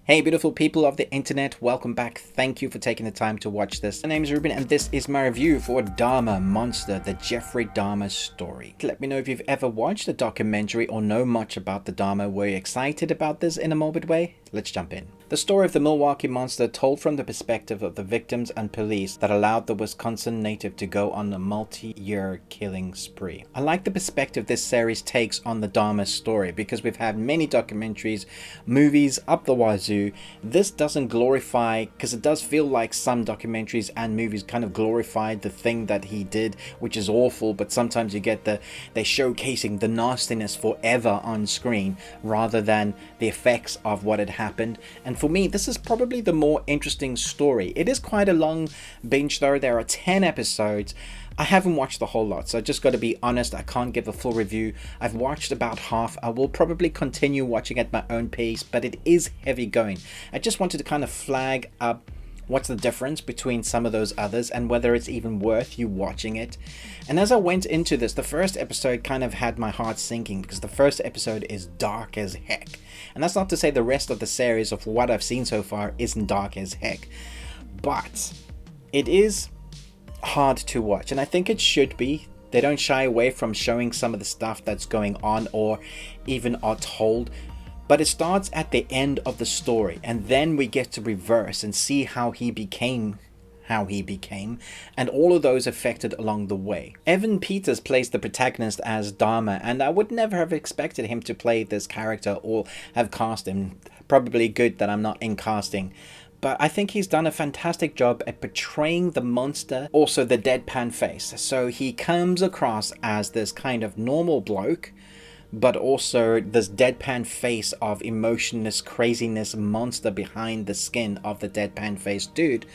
Hey beautiful people of the internet, welcome back. Thank you for taking the time to watch this. My name is Ruben and this is my review for DAHMER Monster, the Jeffrey Dahmer story. Let me know if you've ever watched the documentary or know much about the Dahmer. Were you excited about this in a morbid way? Let's jump in. The story of the Milwaukee Monster told from the perspective of the victims and police that allowed the Wisconsin native to go on a multi-year killing spree. I like the perspective this series takes on the Dahmer story because we've had many documentaries, movies up the wazoo. This doesn't glorify, because it does feel like some documentaries and movies kind of glorified the thing that he did, which is awful, but sometimes you get they're showcasing the nastiness forever on screen rather than the effects of what had happened. And for me, this is probably the more interesting story. It is quite a long binge though. There are 10 episodes. I haven't watched the whole lot, so I just got to be honest, I can't give a full review. I've watched about half. I will probably continue watching at my own pace, but it is heavy going. I just wanted to kind of flag up what's the difference between some of those others and whether it's even worth you watching it. And as I went into this, the first episode kind of had my heart sinking because the first episode is dark as heck. And that's not to say the rest of the series of what I've seen so far isn't dark as heck, but it is hard to watch, and I think it should be. They don't shy away from showing some of the stuff that's going on or even are told, but it starts at the end of the story and then we get to reverse and see how he became and all of those affected along the way. Evan Peters plays the protagonist as Dahmer, and I would never have expected him to play this character or have cast him. Probably good that I'm not in casting. But I think he's done a fantastic job at portraying the monster, also the deadpan face. So he comes across as this kind of normal bloke, but also this deadpan face of emotionless craziness monster behind the skin of the deadpan face dude.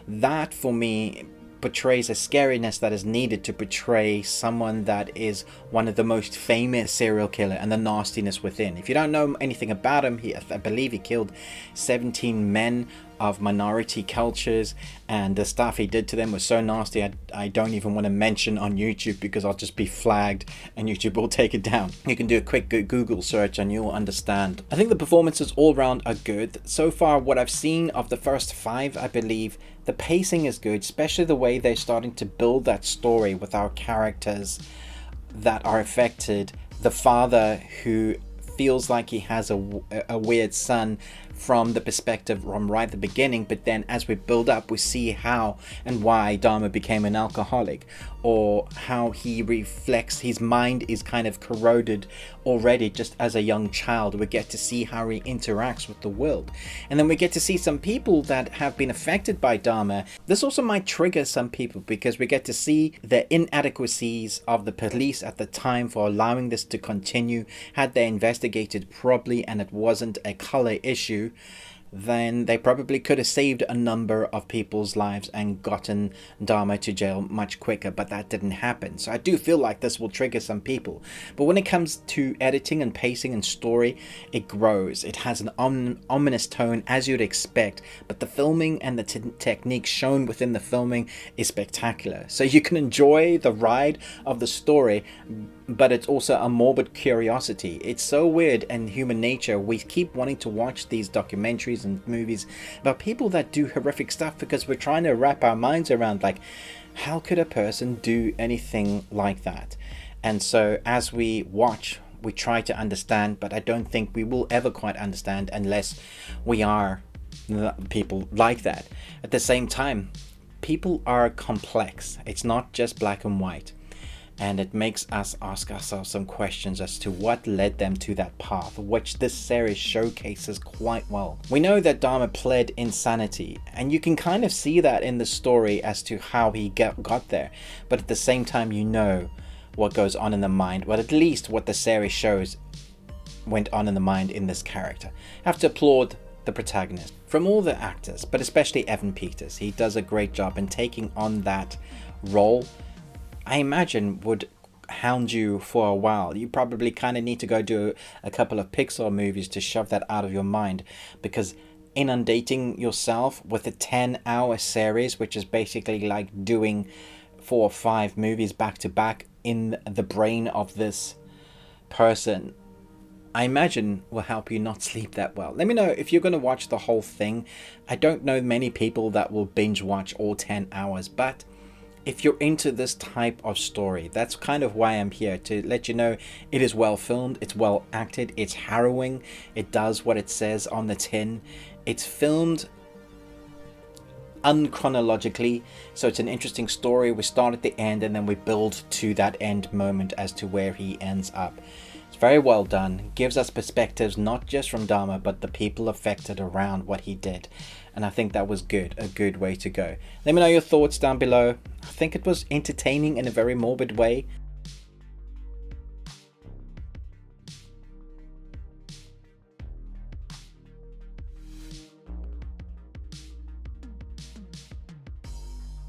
That for me portrays a scariness that is needed to portray someone that is one of the most famous serial killer and the nastiness within. If you don't know anything about him, I believe he killed 17 men of minority cultures, and the stuff he did to them was so nasty I don't even want to mention on YouTube because I'll just be flagged and YouTube will take it down. You can do a quick Google search and you'll understand. I think the performances all round are good. So far what I've seen of the first 5, I believe the pacing is good, especially the way they're starting to build that story with our characters that are affected. The father who feels like he has a weird son from the perspective from right at the beginning, but then as we build up we see how and why Dahmer became an alcoholic, or how he reflects, his mind is kind of corroded already just as a young child. We get to see how he interacts with the world, and then we get to see some people that have been affected by Dahmer. This also might trigger some people because we get to see the inadequacies of the police at the time for allowing this to continue. Had they investigated properly and it wasn't a color issue, then they probably could have saved a number of people's lives and gotten Dahmer to jail much quicker, but that didn't happen. So I do feel like this will trigger some people. But when it comes to editing and pacing and story, it grows. It has an ominous tone, as you'd expect, but the filming and the technique shown within the filming is spectacular. So you can enjoy the ride of the story, but it's also a morbid curiosity. It's so weird in human nature. We keep wanting to watch these documentaries and movies about people that do horrific stuff because we're trying to wrap our minds around, like, how could a person do anything like that? And so as we watch, we try to understand, but I don't think we will ever quite understand unless we are people like that. At the same time, people are complex. It's not just black and white. And it makes us ask ourselves some questions as to what led them to that path, which this series showcases quite well. We know that Dahmer pled insanity, and you can kind of see that in the story as to how he got there. But at the same time, you know what goes on in the mind, but at least what the series shows went on in the mind in this character. I have to applaud the protagonist. From all the actors, but especially Evan Peters, he does a great job in taking on that role. I imagine would hound you for a while. You probably kind of need to go do a couple of Pixar movies to shove that out of your mind, because inundating yourself with a 10-hour series, which is basically like doing 4 or 5 movies back to back in the brain of this person, I imagine will help you not sleep that well. Let me know if you're going to watch the whole thing. I don't know many people that will binge watch all 10 hours, but if you're into this type of story, that's kind of why I'm here, to let you know it is well filmed, it's well acted, it's harrowing, it does what it says on the tin. It's filmed unchronologically, so it's an interesting story. We start at the end and then we build to that end moment as to where he ends up. It's very well done, gives us perspectives not just from Dahmer but the people affected around what he did, and I think that was good, a good way to go. Let me know your thoughts down below. I think it was entertaining in a very morbid way.